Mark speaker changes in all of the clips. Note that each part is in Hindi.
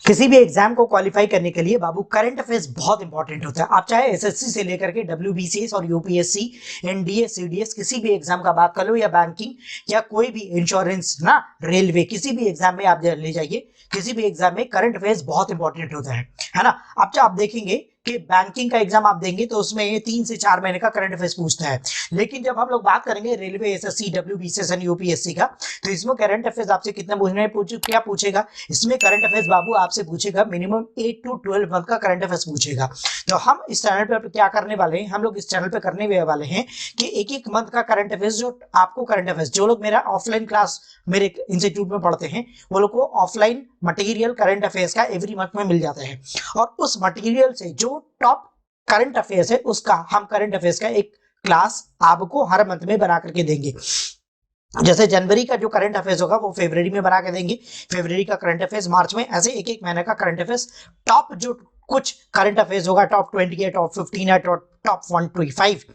Speaker 1: किसी भी एग्जाम को क्वालिफाई करने के लिए बाबू करंट अफेयर्स बहुत इंपॉर्टेंट होता है। आप चाहे एसएससी से लेकर के डब्ल्यूबीसीएस और यूपीएससी, एनडीए, सीडीएस किसी भी एग्जाम का बात कर लो, या बैंकिंग या कोई भी इंश्योरेंस ना, रेलवे, किसी भी एग्जाम में आप ले जाइए, किसी भी एग्जाम में करंट अफेयर्स बहुत इंपॉर्टेंट होता है ना। अब जो आप देखेंगे कि बैंकिंग का एग्जाम आप देंगे तो उसमें ये 3 से 4 महीने का करंट अफेयर्स पूछता है। लेकिन जब हम लोग बात करेंगे रेलवे, एसएससी, डब्ल्यूबीसीएस और यूपीएससी का, तो इसमें करंट अफेयर्स आपसे कितना क्या पूछेगा? इसमें करंट अफेयर्स बाबू आपसे पूछेगा मिनिमम 8 to 12 मंथ का करंट अफेयर्स पूछेगा। तो हम इस चैनल पर क्या करने वाले हैं, हम लोग इस चैनल पर करने वाले हैं कि एक एक मंथ का करंट अफेयर्स, जो आपको करंट अफेयर्स, जो लोग मेरा ऑफलाइन क्लास मेरे इंस्टीट्यूट में पढ़ते हैं वो लोग को ऑफलाइन मटेरियल करंट अफेयर्स का एवरी मंथ में मिल जाता है, और उस मटेरियल से जो टॉप करंट अफेयर्स है उसका हम करंट अफेयर्स का एक क्लास आपको हर मंथ में बना करके देंगे। जैसे जनवरी का जो करंट अफेयर्स होगा वो फरवरी में बना के देंगे, फरवरी का करंट अफेयर्स मार्च में, ऐसे एक एक महीने का करंट अफेयर्स, टॉप जो कुछ करंट अफेयर्स होगा, टॉप 20 है, टॉप 15 है, टॉप 125,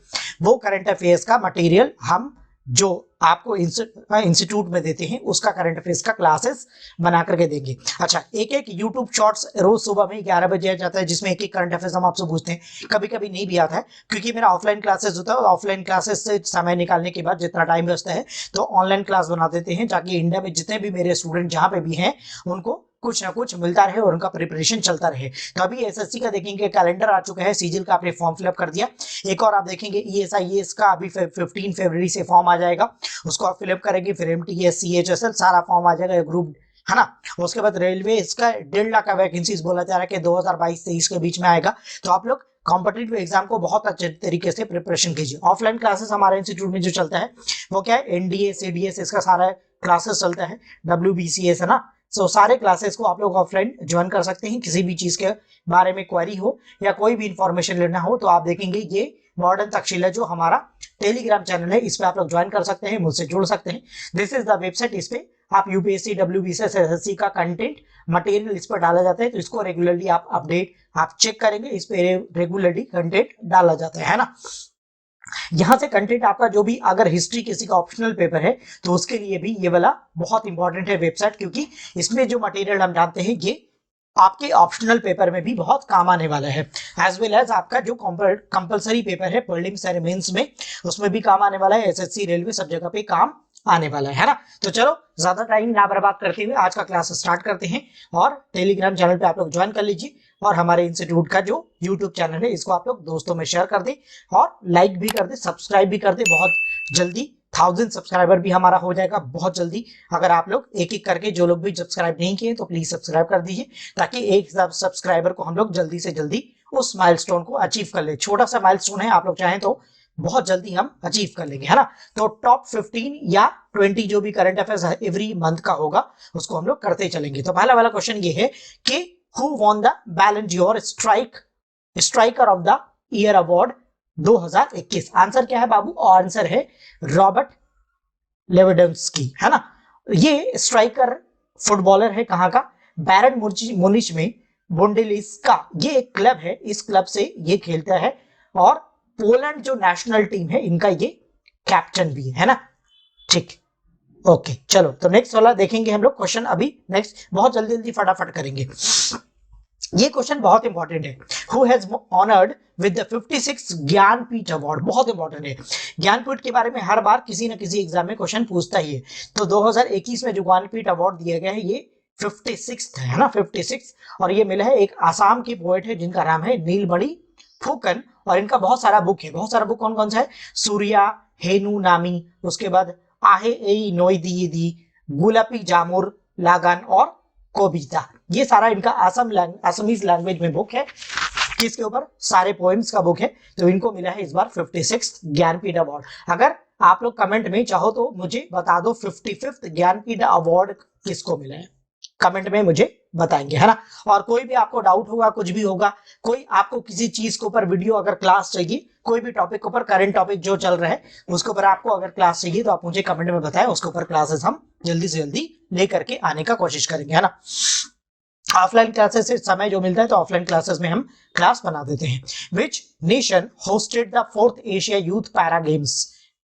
Speaker 1: वो करंट अफेयर्स का मटेरियल हम जो आपको इंस्टीट्यूट में देते हैं उसका करंट अफेयर्स का क्लासेस बना करके देंगे। अच्छा, एक एक यूट्यूब शॉर्ट्स रोज सुबह में 11 बजे आ जाता है, जिसमें एक एक करंट अफेयर्स हम आपसे पूछते हैं। कभी कभी नहीं भी आता है क्योंकि मेरा ऑफलाइन क्लासेस होता है, और ऑफलाइन क्लासेस से समय निकालने के बाद जितना टाइम बचता है तो ऑनलाइन क्लास बना देते हैं, ताकि इंडिया में जितने भी मेरे स्टूडेंट जहां पे भी हैं उनको कुछ ना कुछ मिलता रहे और उनका प्रिपरेशन चलता रहे। तो अभी एसएससी का देखेंगे कैलेंडर आ चुका है, सीजीएल का आपने फॉर्म फिलअप कर दिया। एक और आप देखेंगे ईएसआईएस का अभी 15 फरवरी से फॉर्म आ जाएगा, उसको आप फिलअप करेंगे। फिर एमटीएस, सीएचएसएल सारा फॉर्म आ जाएगा, ग्रुप, है ना। उसके बाद रेलवे, इसका 1.5 लाख का वैकेंसीज बोला जा रहा है कि 2022-23 के बीच में आएगा। तो आप लोग कॉम्पिटिटिव एग्जाम को बहुत अच्छे तरीके से प्रिपरेशन कीजिए। ऑफलाइन क्लासेस हमारे इंस्टीट्यूट में जो चलता है वो क्या है, एनडीए, सीडीएस, इसका सारा क्लासेस चलता है, डब्ल्यूबीसीएस, है ना। सो सारे क्लासेस को आप लोग ऑफलाइन ज्वाइन कर सकते हैं। किसी भी चीज के बारे में क्वेरी हो या कोई भी इंफॉर्मेशन लेना हो तो आप देखेंगे ये मॉडर्न तक्षशिला जो हमारा टेलीग्राम चैनल है, इस पे आप लोग ज्वाइन कर सकते हैं, मुझसे जुड़ सकते हैं। दिस इज द वेबसाइट, इस पे आप यूपीएससी, डब्ल्यूबीसीएस, एसएससी का कंटेंट मटेरियल इस पर डाला जाता है, तो इसको रेगुलरली आप अपडेट आप चेक करेंगे, इस पे रेगुलरली कंटेंट डाला जाता है ना। यहां से कंटेंट आपका जो भी, अगर हिस्ट्री किसी का ऑप्शनल पेपर है तो उसके लिए भी ये वाला बहुत इंपॉर्टेंट है वेबसाइट, क्योंकि इसमें जो मटेरियल हम जानते हैं ये आपके ऑप्शनल पेपर में भी बहुत काम आने वाला है, एज वेल एज आपका जो कंपलसरी पेपर है प्रीलिम्स और मेंस में, उसमें भी काम आने वाला है। एसएससी, रेलवे, सब जगह पे काम आने वाला है ना। तो चलो ज्यादा टाइम ना बर्बाद करते हुए आज का क्लास स्टार्ट करते हैं, और टेलीग्राम चैनल पे आप लोग ज्वाइन कर लीजिए, और हमारे इंस्टीट्यूट का जो यूट्यूब चैनल है इसको आप लोग दोस्तों में शेयर कर दें, और लाइक भी कर दे, सब्सक्राइब भी कर दे। बहुत जल्दी 1000 सब्सक्राइबर भी हमारा हो जाएगा बहुत जल्दी। अगर आप लोग एक एक करके, जो लोग भी सब्सक्राइब नहीं किए तो प्लीज सब्सक्राइब कर दीजिए, ताकि एक सब्सक्राइबर को हम लोग जल्दी से जल्दी उस माइलस्टोन को अचीव कर ले। छोटा सा माइलस्टोन है, आप लोग चाहें तो बहुत जल्दी हम अचीव कर लेंगे, है ना। तो टॉप 15 या 20 जो भी करंट अफेयर्स एवरी मंथ का होगा उसको हम लोग करते चलेंगे। तो पहला वाला क्वेश्चन ये है कि हु वॉन द बैलन ड'ओर striker of the year award 2021? Answer क्या है बाबू? आंसर है रॉबर्ट लेवेंडोव्स्की, है ना। ये स्ट्राइकर फुटबॉलर है, कहां का? बैरन मुनिच में बुंडेसलिगा, ये एक क्लब है, इस क्लब से ये खेलता है, और पोलैंड जो नेशनल टीम है इनका ये कैप्टन भी है ना। ठीक, ओके, चलो तो नेक्स्ट वाला देखेंगे हम लोग क्वेश्चन। अभी नेक्स्ट बहुत जल्दी जल्दी फटाफट करेंगे। ये क्वेश्चन बहुत इंपॉर्टेंट है। Who has honoured with the 56 Jnanpith award? बहुत इंपॉर्टेंट है। ज्ञानपीठ के बारे में हर बार किसी न किसी एग्जाम में क्वेश्चन पूछता ही है। तो 2021 में जो ज्ञानपीठ अवार्ड दिया गया है ये 56 है ना, 56, और ये मिला है एक आसाम के पोएट है जिनका नाम है नीलमणि फुकन, और इनका बहुत सारा बुक है। बहुत सारा बुक कौन कौन सा है? सूर्या, हेनु नामी, उसके बाद आहे ए नोई दी, गुलापी जामुर लागान, और कोबिता। ये सारा इनका असमीज लैंग्वेज में बुक है। किसके ऊपर? सारे पोएम्स का बुक है। तो इनको मिला है इस बार 56 ज्ञानपीठ अवार्ड। अगर आप लोग कमेंट में चाहो तो मुझे बता दो 55th ज्ञानपीठ अवार्ड किसको मिला है, कमेंट में मुझे बताएंगे, है ना। और कोई भी आपको डाउट होगा, कुछ भी होगा, कोई आपको किसी चीज के ऊपर वीडियो अगर क्लास चाहिए, कोई भी टॉपिक के ऊपर, करंट टॉपिक जो चल रहा है उसके ऊपर आपको अगर क्लास चाहिए तो आप मुझे कमेंट में बताएं, उसके ऊपर क्लासेस हम जल्दी से जल्दी लेकर के आने का कोशिश करेंगे, है ना। ऑफलाइन क्लासेस से समय जो मिलता है तो ऑफलाइन क्लासेस में हम क्लास बना देते हैं। Which nation hosted the 4th Asia youth para games?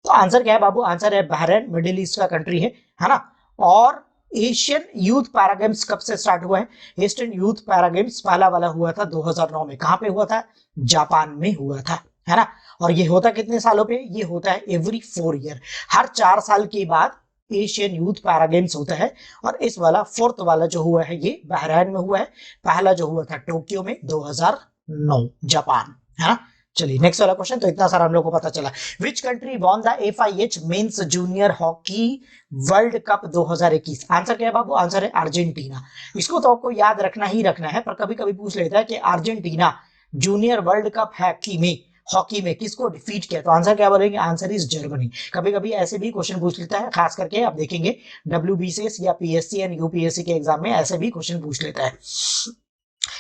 Speaker 1: तो आंसर क्या है बाबू? आंसर है बहरीन, मिडिल ईस्ट का कंट्री है ना। और एशियन यूथ पैरा गेम्स कब से स्टार्ट हुआ है? एशियन यूथ पैरा गेम्स पहला वाला हुआ था 2009 में। कहां पे हुआ था? जापान में हुआ था, है ना। और ये होता कितने सालों पे? ये होता है एवरी 4 ईयर, हर 4 साल के बाद एशियन यूथ पैरा गेम्स होता है। और इस वाला फोर्थ वाला जो हुआ है ये बहरीन में हुआ है। पहला जो हुआ था टोक्यो में 2009, जापान, है ना। चलिए नेक्स्ट वाला क्वेश्चन। तो इतना सारा हम लोग को पता चला। Which country won the FIH mains junior hockey world cup 2021? Answer क्या है बाबू? आंसर है अर्जेंटीना। इसको तो आपको याद रखना ही रखना है, पर कभी कभी पूछ लेता है कि Argentina junior world cup hockey में किसको डिफीट किया? तो आंसर क्या बोलेंगे? Answer is Germany. कभी कभी ऐसे भी क्वेश्चन पूछ लेता है, खास करके आप देखेंगे WBCS या PSC एंड UPSC के एग्जाम में ऐसे भी क्वेश्चन पूछ लेता है।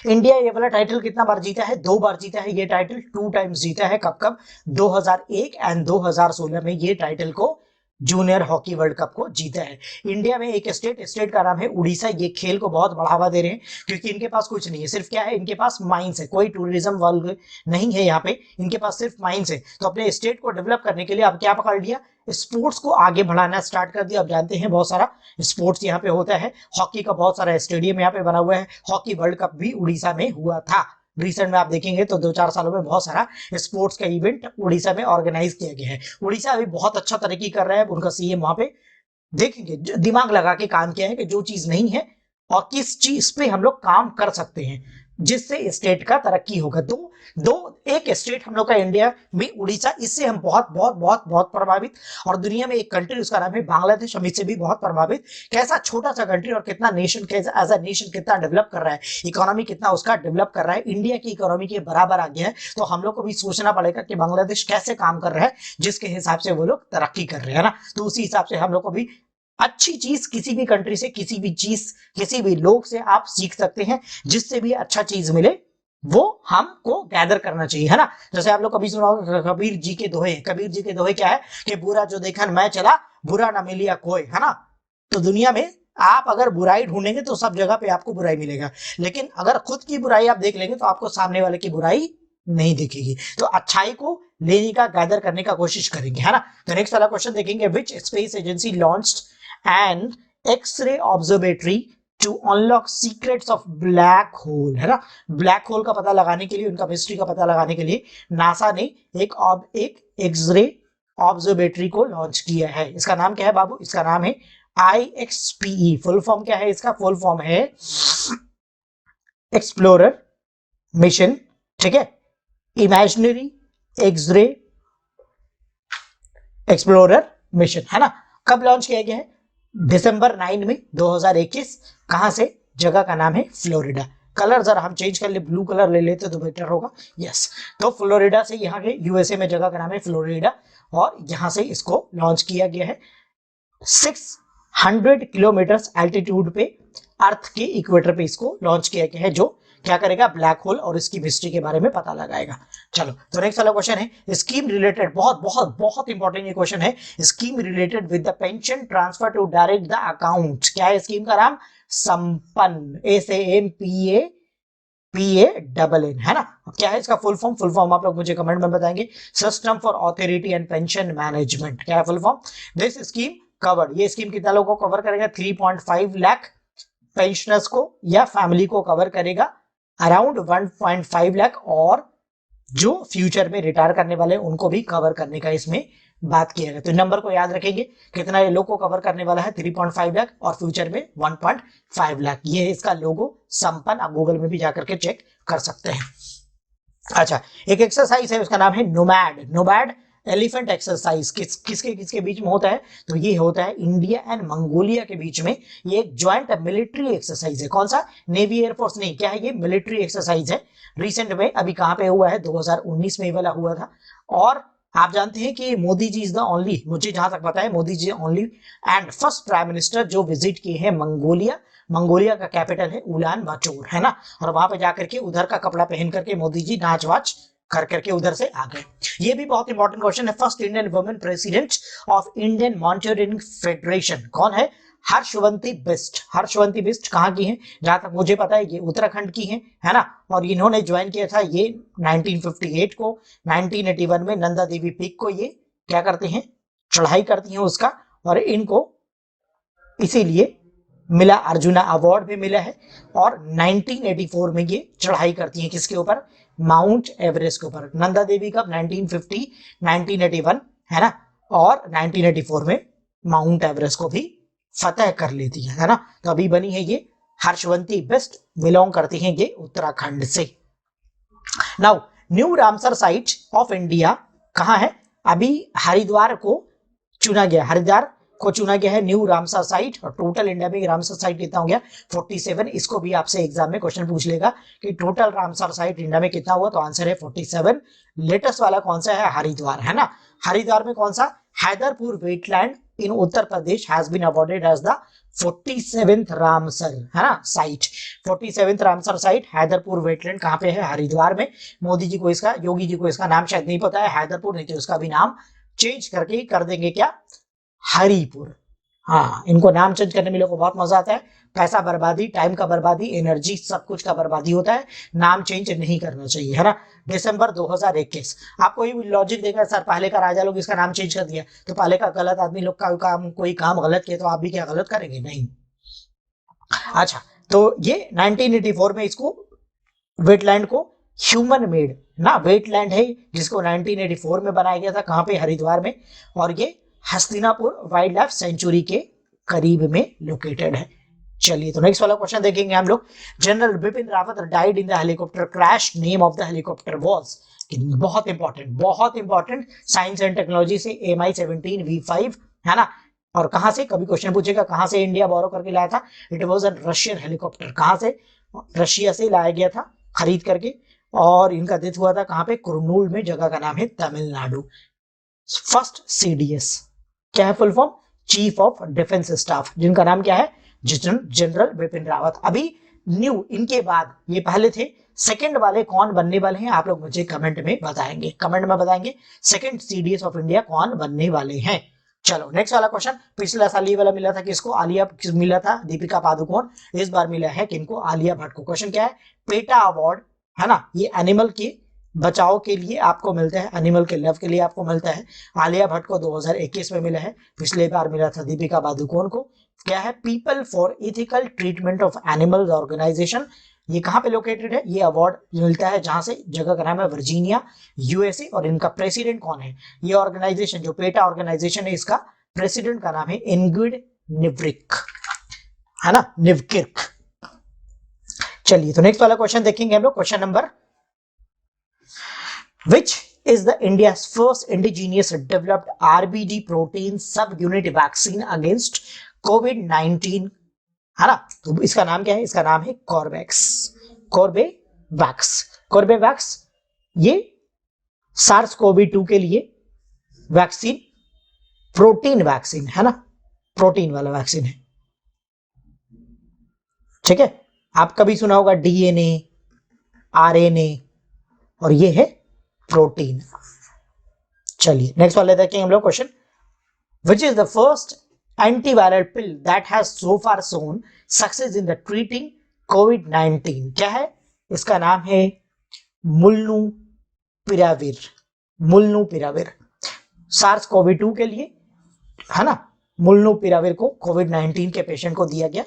Speaker 1: इंडिया ये वाला टाइटल कितना बार जीता है? 2 बार जीता है ये टाइटल, 2 टाइम्स जीता है। कब कब? 2001 एंड 2016 में ये टाइटल को जूनियर हॉकी वर्ल्ड कप को जीता है। इंडिया में एक स्टेट का नाम है उड़ीसा। ये खेल को बहुत बढ़ावा दे रहे हैं क्योंकि इनके पास कुछ नहीं है, सिर्फ क्या है? इनके पास माइंस है। कोई टूरिज्म वर्ल्ड नहीं है यहाँ पे, इनके पास सिर्फ माइंस है। तो अपने स्टेट को डेवलप करने के लिए अब क्या पकड़ लिया? स्पोर्ट्स को आगे बढ़ाना स्टार्ट कर दिया। आप जानते हैं बहुत सारा स्पोर्ट्स यहाँ पे होता है। हॉकी का बहुत सारा स्टेडियम यहाँ पे बना हुआ है। हॉकी वर्ल्ड कप भी उड़ीसा में हुआ था। रिसेंट में आप देखेंगे तो 2-4 सालों में बहुत सारा स्पोर्ट्स का इवेंट उड़ीसा में ऑर्गेनाइज किया गया है। उड़ीसा अभी बहुत अच्छा तरक्की कर रहा है। उनका CM वहां पे देखेंगे दिमाग लगा के काम किया है कि जो चीज नहीं है और किस चीज पे हम लोग काम कर सकते हैं जिससे स्टेट का तरक्की होगा। एक स्टेट हम लोग का इंडिया में उड़ीसा, इससे हम बहुत बहुत बहुत बहुत प्रभावित। और दुनिया में एक कंट्री उसका नाम है बांग्लादेश, हम इससे भी बहुत प्रभावित। कैसा छोटा सा कंट्री और कितना नेशन एज अ नेशन कितना डेवलप कर रहा है, इकोनॉमी कितना उसका डेवलप कर रहा है, इंडिया की इकोनॉमी के बराबर आ गया है। तो हम लोग को भी सोचना पड़ेगा कि बांग्लादेश कैसे काम कर रहा है जिसके हिसाब से वो लोग तरक्की कर रहे हैं ना। तो उसी हिसाब से हम लोग को भी अच्छी चीज किसी भी कंट्री से, किसी भी चीज, किसी भी लोग से आप सीख सकते हैं। जिससे भी अच्छा चीज मिले वो हमको गैदर करना चाहिए, है ना। जैसे आप लोग कभी सुना होगा कबीर जी के दोहे। कबीर जी के दोहे क्या है? कि बुरा जो देखा मैं चला, बुरा ना मिलिया कोई, है ना। तो दुनिया में आप अगर बुराई ढूंढेंगे तो सब जगह पे आपको बुराई मिलेगा, लेकिन अगर खुद की बुराई आप देख लेंगे तो आपको सामने वाले की बुराई नहीं दिखेगी। तो अच्छाई को लेने का, गैदर करने का कोशिश करेंगे, है ना। तो नेक्स्ट वाला क्वेश्चन देखेंगे। Which space agency launched an X-ray observatory to unlock secrets of black hole, है ना। ब्लैक होल का पता लगाने के लिए, उनका मिस्ट्री का पता लगाने के लिए नासा ने एक एक्सरे ऑब्जर्वेटरी को लॉन्च किया है। इसका नाम क्या है बाबू? इसका नाम है IXPE। फुल फॉर्म क्या है इसका? फुल फॉर्म है एक्सप्लोरर मिशन, ठीक है। इमेजिनरी एक्सरे एक्सप्लोरर मिशन, है ना। कब लॉन्च किया गया है? दिसंबर 9 में 2021। कहां से? जगह का नाम है फ्लोरिडा। कलर जरा हम चेंज कर ले, ब्लू कलर ले लेते तो बेटर होगा। यस, तो फ्लोरिडा से, यहाँ के USA में जगह का नाम है फ्लोरिडा, और यहां से इसको लॉन्च किया गया है। 600 किलोमीटर एल्टीट्यूड पे, अर्थ के इक्वेटर पे इसको लॉन्च किया गया है, जो क्या करेगा? ब्लैक होल और इसकी मिस्ट्री के बारे में पता लगाएगा। चलो, तो नेक्स्ट वाला क्वेश्चन है स्कीम रिलेटेड। बहुत बहुत बहुत इंपॉर्टेंट ये क्वेश्चन है। Scheme related with the pension transfer to direct the account. क्या है स्कीम का नाम? संपन्न, SAMPAN, है ना। क्या है इसका फुल फॉर्म? फुल फॉर्म आप लोग मुझे कमेंट में बताएंगे। System for authority and pension management. क्या है full form? This scheme covered, ये स्कीम कितना लोगों को कवर करेगा? 3.5 लाख पेंशनर्स को या फैमिली को कवर करेगा, अराउंड 1.5 लाख, और जो फ्यूचर में रिटायर करने वाले उनको भी कवर करने का इसमें बात किया गया। तो नंबर को याद रखेंगे, कितना ये लोग को कवर करने वाला है? 3.5 लाख, और फ्यूचर में 1.5 लाख। ये इसका लोगो संपन्न, आप गूगल में भी जाकर के चेक कर सकते हैं। अच्छा, एक एक्सरसाइज है, उसका नाम है नोमैड एलिफेंट एक्सरसाइज। किसके बीच में होता है? तो ये होता है इंडिया एंड मंगोलिया के बीच में। ये एक ज्वाइंट मिलिट्री एक्सरसाइज है। कौन सा? नेवी एयरफोर्स नहीं, क्या है ये? मिलिट्री एक्सरसाइज है। रिसेंट में अभी कहां पे हुआ है? 2019 में वाला हुआ था। और आप जानते हैं कि Modi ji is the only, मुझे जहां तक पता है, Modi ji only and first prime minister जो विजिट किए हैं मंगोलिया। मंगोलिया का कैपिटल है उलान बाटोर, है ना। और वहां पे जाकर के उधर का कपड़ा पहन करके मोदी जी नाच वाच कर करके उधर से आ गए। ये भी बहुत इंपॉर्टेंट क्वेश्चन है। First Indian women president of Indian mountaineering federation कौन है? हर्षवंती बिष्ट। हर्षवंती बिष्ट कहाँ की है? जहां तक मुझे पता है ये उत्तराखंड की है ना। और इन्होंने ज्वाइन किया था ये 1958 को। 1981 में नंदा देवी पीक को ये क्या करते हैं? चढ़ाई करती हैं उसका, और इनको इसीलिए मिला, अर्जुना अवार्ड भी मिला है। और 1984 में ये चढ़ाई करती हैं किसके ऊपर, माउंट एवरेस्ट के ऊपर। नंदा देवी कब, 1950, 1981 है ना, और 1984 में माउंट एवरेस्ट को भी फतेह कर लेती है ना। तो अभी बनी है ये हर्षवंती बिष्ट, बिलोंग करती हैं ये उत्तराखंड से। Now new Ramsar site of India कहां है, अभी हरिद्वार को चुना गया, हरिद्वार को चुना गया है न्यू रामसर साइट। और टोटल इंडिया में रामसर साइट कितना हो गया, 47। इसको भी आपसे एग्जाम में क्वेश्चन पूछ लेगा कि टोटल रामसर साइट इंडिया में कितना हुआ, तो आंसर है 47। लेटेस्ट वाला कौन सा है, हरिद्वार है ना। हरिद्वार में कौन सा, Hyderpur wetland in Uttar Pradesh has been awarded as the 47th Ramsar है ना site. 47th Ramsar site Hyderpur wetland कहां पे है, हरिद्वार में। मोदी जी को इसका, योगी जी को इसका नाम शायद नहीं पता है हैदरपुर, नहीं तो उसका भी नाम चेंज करके कर देंगे क्या, हरिपुर। हाँ, इनको नाम चेंज करने में लोगों को बहुत मजा आता है, पैसा बर्बादी, टाइम का बर्बादी, एनर्जी, सब कुछ का बर्बादी होता है, नाम चेंज नहीं करना चाहिए है ना। दिसंबर 2021 आपको ये लॉजिक देगा, सर पहले का राजा लोग इसका नाम चेंज कर दिया, तो पहले का गलत आदमी लोग का काम, कोई काम गलत किया तो आप भी क्या गलत करेंगे, नहीं। अच्छा, तो ये 1984 में इसको वेटलैंड को ह्यूमन मेड ना वेटलैंड है, जिसको 1984 में बनाया गया था, कहां पे, हरिद्वार में। और ये हस्तिनापुर वाइल्ड लाइफ सेंचुरी के करीब में लोकेटेड है। चलिए, तो नेक्स्ट वाला क्वेश्चन देखेंगे हम लोग। General Bipin Rawat died in the helicopter crash, name of the helicopter was. बहुत इंपॉर्टेंट साइंस एंड टेक्नोलॉजी से MI-17 V5 है ना। और कहां से, कभी क्वेश्चन पूछेगा कहां से इंडिया बोरो करके लाया था, it was a Russian helicopter. कहां से, रशिया से लाया गया था खरीद करके। और इनका डेथ हुआ था कहां पे, कुरनूल में, जगह का नाम है तमिलनाडु। फर्स्ट CDS क्या है full form, chief of defence staff, जिनका नाम क्या है, जनरल बिपिन रावत। अभी न्यू, इनके बाद ये पहले थे, सेकंड वाले कौन बनने वाले हैं आप लोग मुझे कमेंट में बताएंगे सेकंड CDS ऑफ इंडिया कौन बनने वाले हैं। चलो नेक्स्ट वाला क्वेश्चन। पिछला साल ये वाला मिला था किसको, आलिया, मिला था दीपिका पादुकोण। इस बार मिला है किनको, आलिया भट्ट को। क्वेश्चन क्या है, पेटा अवार्ड है ना, ये एनिमल के बचाव के लिए आपको मिलता है, एनिमल के लव के लिए आपको मिलता है। आलिया भट्ट को 2021 में मिला है, पिछले बार मिला था दीपिका पादुकोण को। क्या है, People for Ethical Treatment of Animals organisation, ये कहां पे लोकेटेड है, ये अवार्ड मिलता है जहां से, जगह का नाम है वर्जीनिया, USA। और इनका प्रेसिडेंट कौन है, ये ऑर्गेनाइजेशन जो पेटा ऑर्गेनाइजेशन है, इसका प्रेसिडेंट का नाम है इंग्विड निवरिक है ना, निवकिर्क। चलिए, तो नेक्स्ट वाला क्वेश्चन देखेंगे हम लोग। Question number, which is the India's first indigenous developed RBD protein subunit vaccine against COVID-19 है ना। तो इसका नाम क्या है, इसका नाम है कॉर्बेवैक्स। ये SARS-CoV-2 के लिए वैक्सीन, प्रोटीन वैक्सीन है ना, प्रोटीन वाला वैक्सीन है, ठीक है। आप कभी सुना होगा DNA, RNA, और ये है प्रोटीन। चलिए नेक्स्ट वाले देखेंगे हम लोग question. Which is the first antiviral pill that has so far shown success in the treating COVID-19, क्या है, इसका नाम है मुल्नुपिराविर। SARS-CoV-2 के लिए है ना, मुल्नुपिराविर को COVID-19 के पेशेंट को दिया गया,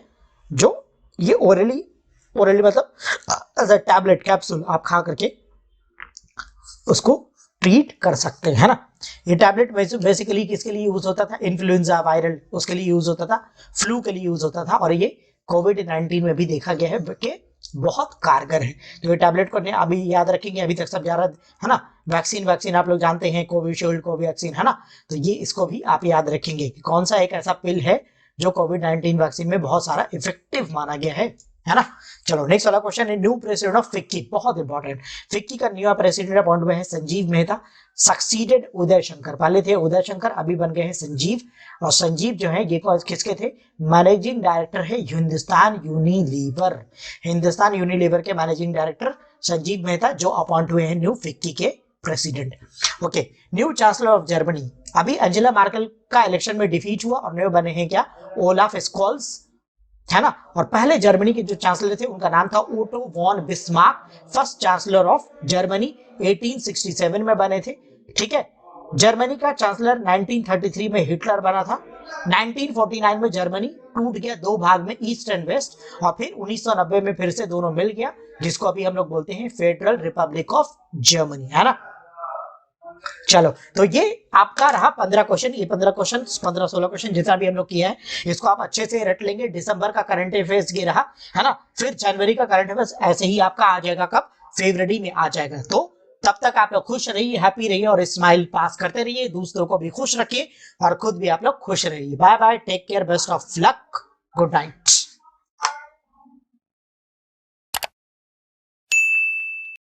Speaker 1: जो ये ओरली मतलब एज अ टैबलेट कैप्सूल आप खा करके उसको ट्रीट कर सकते हैं ना। ये टैबलेट बेसिकली किसके लिए यूज होता था, इन्फ्लुएंजा वायरल, उसके लिए यूज होता था, फ्लू के लिए यूज होता था। और ये COVID-19 में भी देखा गया है कि बहुत कारगर है। तो ये टैबलेट को अभी याद रखेंगे, अभी तक सब जा रहा है ना। वैक्सीन आप लोग जानते हैं, कोविशील्ड, कोवैक्सीन है ना। तो ये इसको भी आप याद रखेंगे कि कौन सा एक ऐसा पिल है जो COVID-19 वैक्सीन में बहुत सारा इफेक्टिव माना गया है ना। चलो नेक्स्ट वाला क्वेश्चन है, न्यू प्रेसिडेंट ऑफ फिक्की, बहुत इंपॉर्टेंट। फिक्की का न्यू प्रेसिडेंट अपॉइंट हुए हैं संजीव मेहता, सक्सीडेड उदय शंकर। पहले थे उदय शंकर, अभी बन गए हैं संजीव। और संजीव जो है ये किसके थे, मैनेजिंग डायरेक्टर है हिंदुस्तान यूनिलीवर के मैनेजिंग डायरेक्टर संजीव मेहता, जो अपॉइंट हुए हैं न्यू फिक्की के president. Okay, new chancellor of Germany, अभी अंजेला मार्केल का इलेक्शन में डिफीट हुआ और न्यू बने हैं क्या, ओलाफ स्कॉल्स है ना। और पहले जर्मनी के जो चांसलर थे उनका नाम था Otto von Bismarck, first chancellor of Germany 1867 में बने थे, ठीक है। जर्मनी का चांसलर 1933 में हिटलर बना था, 1949 में जर्मनी टूट गया दो भाग में, ईस्ट एंड वेस्ट, और फिर 1990 में फिर से दोनों मिल गया, जिसको अभी हम लोग बोलते हैं फेडरल रिपब्लिक ऑफ जर्मनी, है ना। चलो, तो ये आपका रहा 15 क्वेश्चन। ये 15 क्वेश्चन, 15-16 क्वेश्चन जितना भी हम लोग किया है, इसको आप अच्छे से रट लेंगे। दिसंबर का करंट अफेयर्स ये रहा, है ना। फिर जनवरी का करंट अफेयर्स ऐसे ही आपका आ जाएगा, कब, फरवरी में आ जाएगा। तो तब तक आप लोग खुश रहिए, हैप्पी रहिए और स्माइल पास करते रहिए, दूसरों को भी खुश रखिए और खुद भी आप लोग खुश रहिए। Bye bye, take care, best of luck, good night.